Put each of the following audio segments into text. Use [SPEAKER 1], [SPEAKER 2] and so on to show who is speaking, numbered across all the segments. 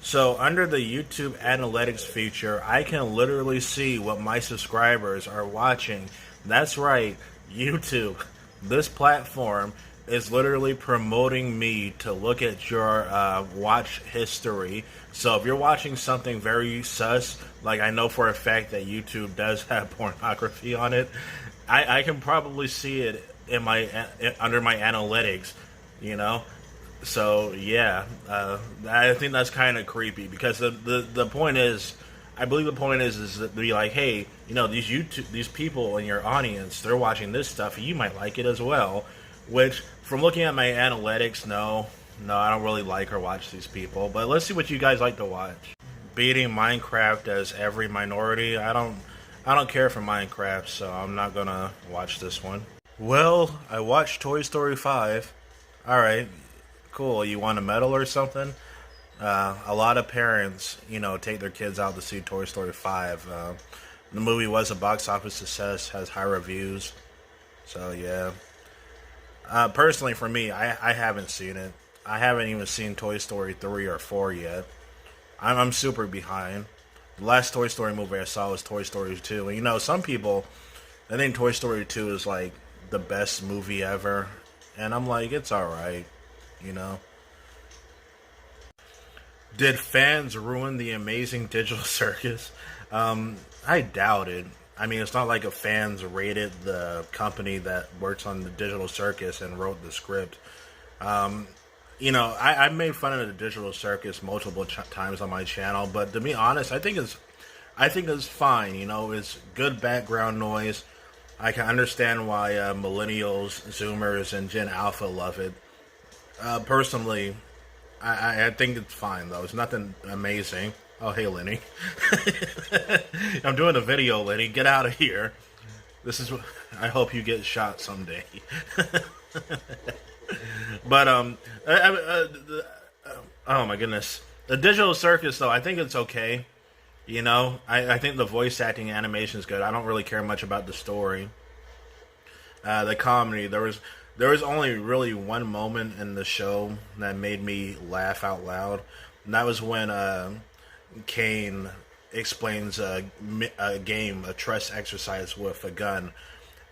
[SPEAKER 1] So under the YouTube analytics feature, I can literally see what my subscribers are watching. That's right, YouTube. This platform is literally promoting me to look at your watch history. So if you're watching something very sus, like I know for a fact that YouTube does have pornography on it, I can probably see it in my under my analytics, you know. So yeah, I think that's kind of creepy because the point is, I believe the point is to be like, hey, these people in your audience, they're watching this stuff, and you might like it as well. Which, from looking at my analytics, no, I don't really like or watch these people. But let's see what you guys like to watch. Beating Minecraft as every minority. I don't care for Minecraft, so I'm not gonna watch this one. Well, I watched Toy Story 5. All right, cool. You want a medal or something? A lot of parents, take their kids out to see Toy Story 5. The movie was a box office success, has high reviews. So, yeah. Personally, for me, I haven't seen it. I haven't even seen Toy Story 3 or 4 yet. I'm super behind. The last Toy Story movie I saw was Toy Story 2. And, some people, I think Toy Story 2 is, like, the best movie ever. And I'm like, it's alright, you know. Did fans ruin the amazing digital circus? I doubt it. I mean, it's not like a fans rated the company that works on the digital circus and wrote the script. I made fun of the digital circus multiple times on my channel, but to be honest, I think it's fine. It's good background noise. I can understand why millennials, Zoomers, and Gen Alpha love it. Personally, I think it's fine though. It's nothing amazing. Oh, hey, Lenny. I'm doing a video, Lenny. Get out of here. This is. I hope you get shot someday. But oh my goodness, the digital circus though. I think it's okay. I think the voice acting animation is good. I don't really care much about the story. The comedy. There was only really one moment in the show that made me laugh out loud, and that was when Kane explains a game, a trust exercise with a gun,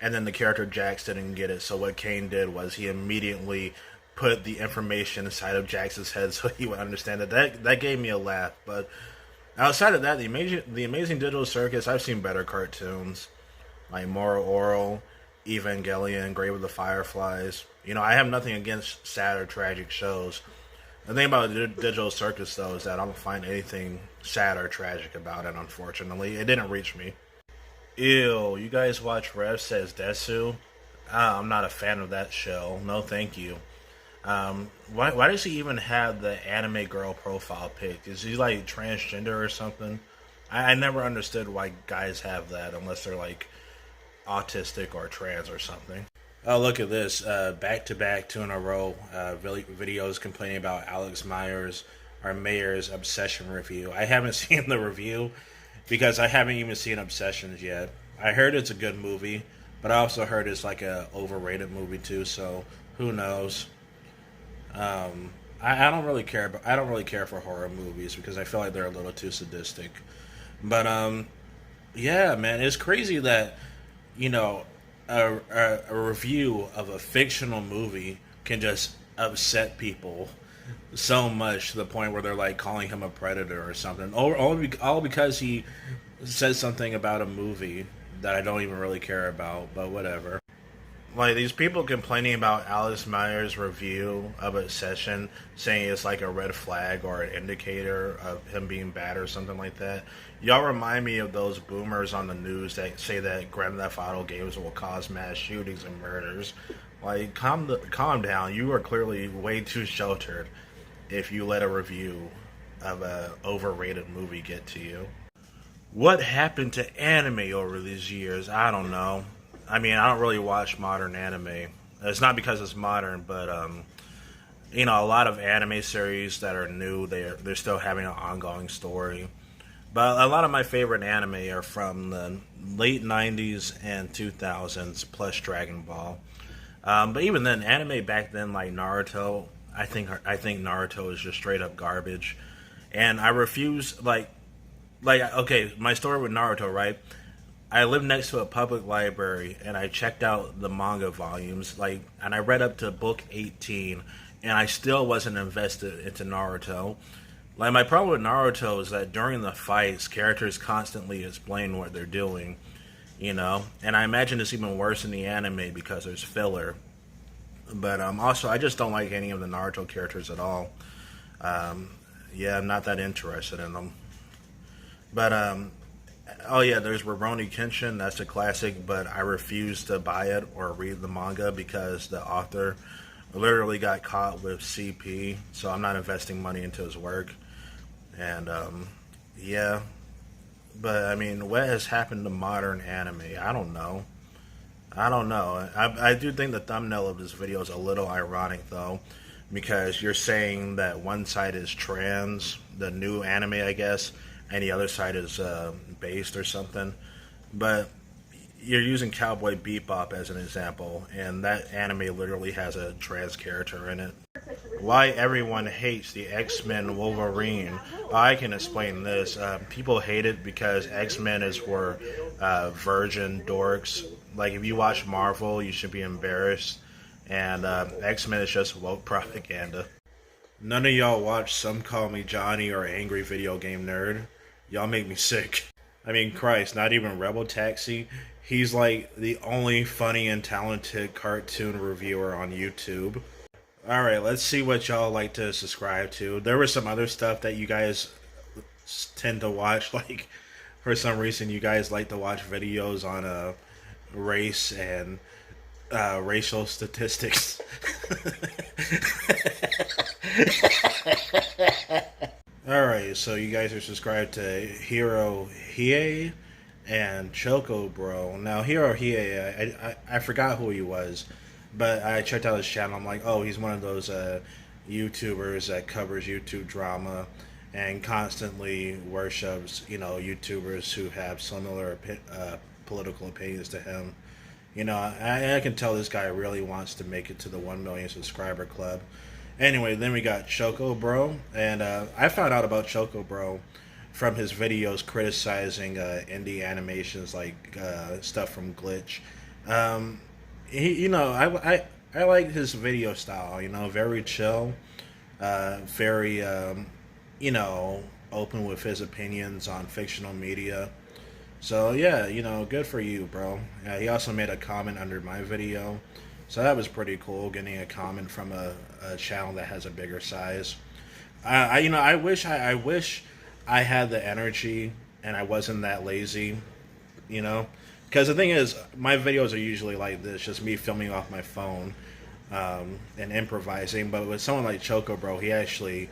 [SPEAKER 1] and then the character Jax didn't get it. So what Kane did was he immediately put the information inside of Jax's head so he would understand it. That gave me a laugh. But outside of that, the Amazing Digital Circus, I've seen better cartoons like Mora Oral, Evangelion, Grave of the Fireflies. I have nothing against sad or tragic shows. The thing about the Digital Circus, though, is that I don't find anything sad or tragic about it, unfortunately. It didn't reach me. Ew, you guys watch Rev Says Desu? I'm not a fan of that show. No, thank you. Why does he even have the anime girl profile pic? Is he, like, transgender or something? I never understood why guys have that unless they're, like, autistic or trans or something. Oh, look at this. Back to back, 2 in a row. Videos complaining about Alex Myers, our mayor's Obsession review. I haven't seen the review because I haven't even seen Obsessions yet. I heard it's a good movie, but I also heard it's like a overrated movie too, so who knows. I don't really care, but I don't really care for horror movies because I feel like they're a little too sadistic. But yeah, man, it's crazy that a review of a fictional movie can just upset people so much to the point where they're like calling him a predator or something, all because he says something about a movie that I don't even really care about. But whatever. Like, these people complaining about Alice Myers' review of Obsession, saying it's like a red flag or an indicator of him being bad or something like that. Y'all remind me of those boomers on the news that say that Grand Theft Auto games will cause mass shootings and murders. Like, calm down. You are clearly way too sheltered if you let a review of a overrated movie get to you. What happened to anime over these years? I don't know. I mean, I don't really watch modern anime. It's not because it's modern, but a lot of anime series that are new, they're still having an ongoing story. But a lot of my favorite anime are from the late 90s and 2000s, plus Dragon Ball. But even then, anime back then, like Naruto, I think Naruto is just straight up garbage. and I refuse. Okay, my story with Naruto, right? I live next to a public library, and I checked out the manga volumes, and I read up to book 18, and I still wasn't invested into Naruto. Like, my problem with Naruto is that during the fights, characters constantly explain what they're doing, and I imagine it's even worse in the anime because there's filler. But also, I just don't like any of the Naruto characters at all. Yeah, I'm not that interested in them. But oh yeah, there's Rurouni Kenshin. That's a classic, but I refuse to buy it or read the manga because the author literally got caught with CP. So I'm not investing money into his work. And yeah, but I mean, what has happened to modern anime? I don't know. I don't know. I do think the thumbnail of this video is a little ironic, though, because you're saying that one side is trans, the new anime, I guess, and the other side is based or something. But you're using Cowboy Bebop as an example, and that anime literally has a trans character in it. Why everyone hates the X-Men Wolverine? I can explain this. People hate it because X-Men is for virgin dorks. Like, if you watch Marvel, you should be embarrassed. And X-Men is just woke propaganda. None of y'all watch Some Call Me Johnny or Angry Video Game Nerd. Y'all make me sick. I mean, Christ, not even Rebel Taxi. He's like the only funny and talented cartoon reviewer on YouTube. Alright, let's see what y'all like to subscribe to. There was some other stuff that you guys tend to watch. Like, for some reason, you guys like to watch videos on race and racial statistics. Alright, so you guys are subscribed to Hiro Hiei and Choco Bro. Now, Hiro Hiei, I forgot who he was, but I checked out his channel. I'm like, oh, he's one of those YouTubers that covers YouTube drama and constantly worships, YouTubers who have similar political opinions to him. I can tell this guy really wants to make it to the 1 million subscriber club. Anyway, then we got Choco Bro, and I found out about Choco Bro from his videos criticizing indie animations like stuff from Glitch. I like his video style. Very chill, very open with his opinions on fictional media. So yeah, good for you, bro. He also made a comment under my video, so that was pretty cool. Getting a comment from a channel that has a bigger size. I wish I had the energy and I wasn't that lazy, because the thing is, my videos are usually like this, just me filming off my phone and improvising. But with someone like Choco Bro, he actually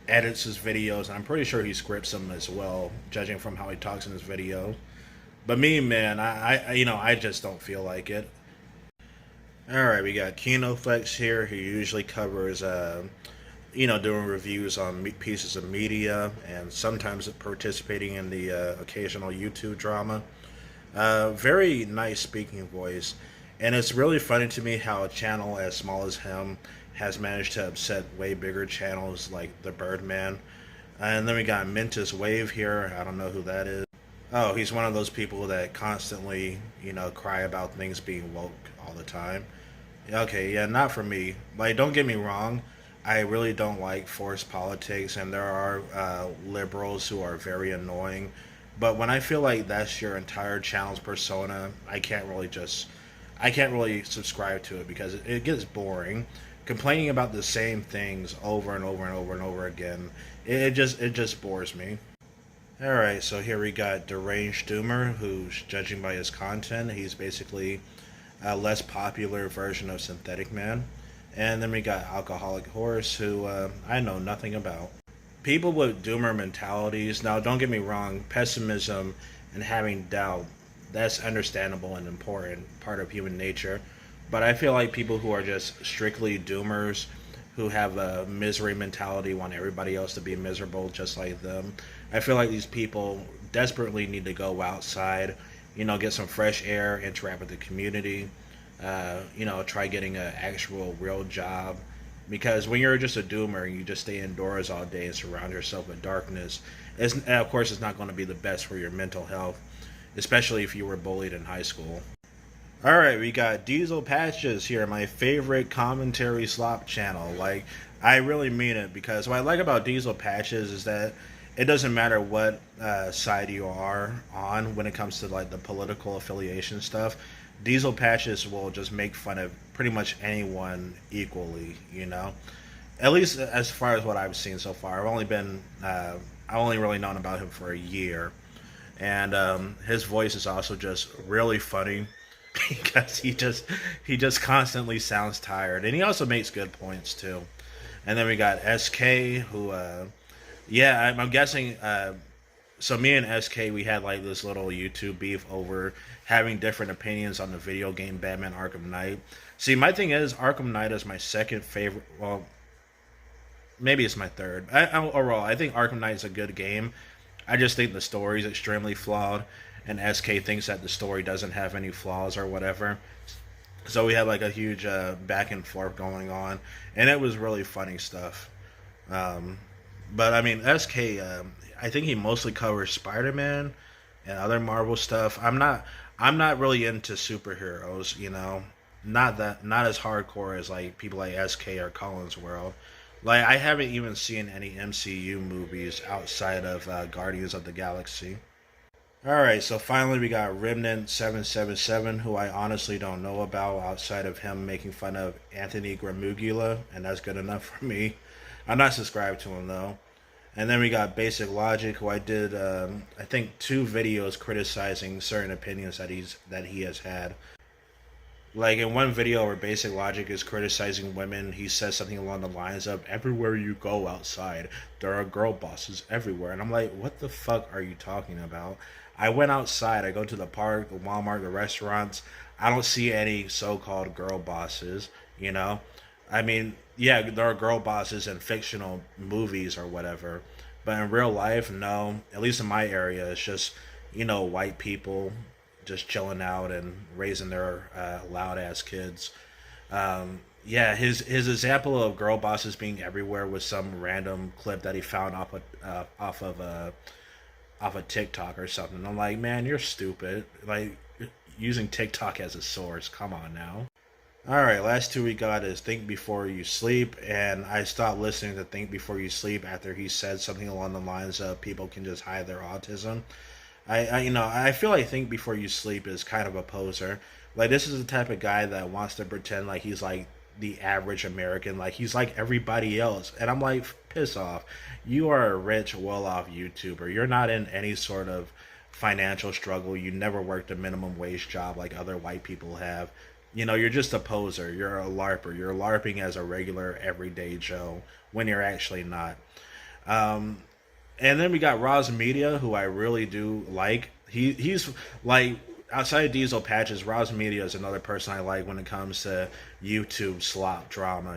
[SPEAKER 1] edits his videos, and I'm pretty sure he scripts them as well, judging from how he talks in his video. But me, man, I just don't feel like it. Alright, we got KinoFlex here, who usually covers, doing reviews on pieces of media, and sometimes participating in the occasional YouTube drama. Very nice speaking voice, and it's really funny to me how a channel as small as him has managed to upset way bigger channels like the Birdman. And then we got Mentis Wave here. I don't know who that is. Oh, he's one of those people that constantly, cry about things being woke all the time. Okay, yeah, not for me. Like, don't get me wrong, I really don't like forced politics, and there are liberals who are very annoying. But when I feel like that's your entire channel's persona, I can't really subscribe to it because it gets boring. Complaining about the same things over and over and over and over again, it just bores me. Alright, so here we got Deranged Doomer, who's, judging by his content, he's basically a less popular version of Synthetic Man. And then we got Alcoholic Horse, who I know nothing about. People with doomer mentalities, now don't get me wrong, pessimism and having doubt, that's understandable and important, part of human nature. But I feel like people who are just strictly doomers, who have a misery mentality, want everybody else to be miserable just like them, I feel like these people desperately need to go outside, get some fresh air, interact with the community, try getting an actual real job, because when you're just a doomer and you just stay indoors all day and surround yourself with darkness, of course it's not going to be the best for your mental health, especially if you were bullied in high school. All right, we got Diesel Patches here, my favorite commentary slop channel. Like, I really mean it, because what I like about Diesel Patches is that it doesn't matter what side you are on when it comes to like the political affiliation stuff. Diesel Patches will just make fun of pretty much anyone equally, you know. At least as far as what I've seen so far. I've only really known about him for a year, and his voice is also just really funny because he just constantly sounds tired, and he also makes good points too. And then we got SK, who yeah, I'm guessing. So me and SK, we had like this little YouTube beef over having different opinions on the video game Batman Arkham Knight. See, my thing is Arkham Knight is my second favorite. Well, maybe it's my third. Overall, I think Arkham Knight is a good game. I just think the story is extremely flawed, and SK thinks that the story doesn't have any flaws or whatever. So we had like a huge back and forth going on, and it was really funny stuff. But I mean, SK, I think he mostly covers Spider-Man and other Marvel stuff. I'm not really into superheroes, you know. Not as hardcore as like people like SK or Collins World. Like, I haven't even seen any MCU movies outside of Guardians of the Galaxy. Alright, so finally we got Remnant777, who I honestly don't know about outside of him making fun of Anthony Gramugula, and that's good enough for me. I'm not subscribed to him though. And then we got Basic Logic, who I did, I think, 2 videos criticizing certain opinions that he has had. Like, in one video where Basic Logic is criticizing women, he says something along the lines of, "Everywhere you go outside, there are girl bosses everywhere." And I'm like, what the fuck are you talking about? I went outside, I go to the park, the Walmart, the restaurants. I don't see any so-called girl bosses, you know? I mean, yeah, there are girl bosses in fictional movies or whatever. But in real life, no. At least in my area, it's just, white people just chilling out and raising their loud ass kids. Yeah, his example of girl bosses being everywhere was some random clip that he found off of TikTok or something. I'm like, man, you're stupid. Like, using TikTok as a source. Come on now. All right, last 2 we got is Think Before You Sleep, and I stopped listening to Think Before You Sleep after he said something along the lines of people can just hide their autism. I feel like Think Before You Sleep is kind of a poser. Like, this is the type of guy that wants to pretend like he's like the average American, like he's like everybody else. And I'm like, piss off. You are a rich, well-off YouTuber. You're not in any sort of financial struggle. You never worked a minimum wage job like other white people have. You're just a poser. You're a LARPer. You're LARPing as a regular, everyday Joe when you're actually not. And then we got Roz Media, who I really do like. He's like, outside of Diesel Patches, Roz Media is another person I like when it comes to YouTube slop drama,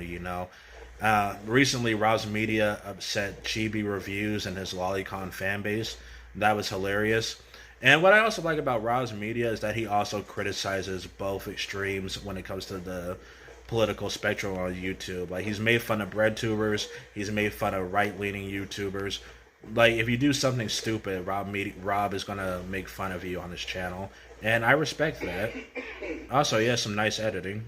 [SPEAKER 1] Recently, Roz Media upset Chibi Reviews and his Lolicon fan base. That was hilarious. And what I also like about Roz Media is that he also criticizes both extremes when it comes to the political spectrum on YouTube. Like, he's made fun of breadtubers, he's made fun of right-leaning YouTubers. Like, if you do something stupid, Rob is gonna make fun of you on his channel, and I respect that. Also, he has some nice editing.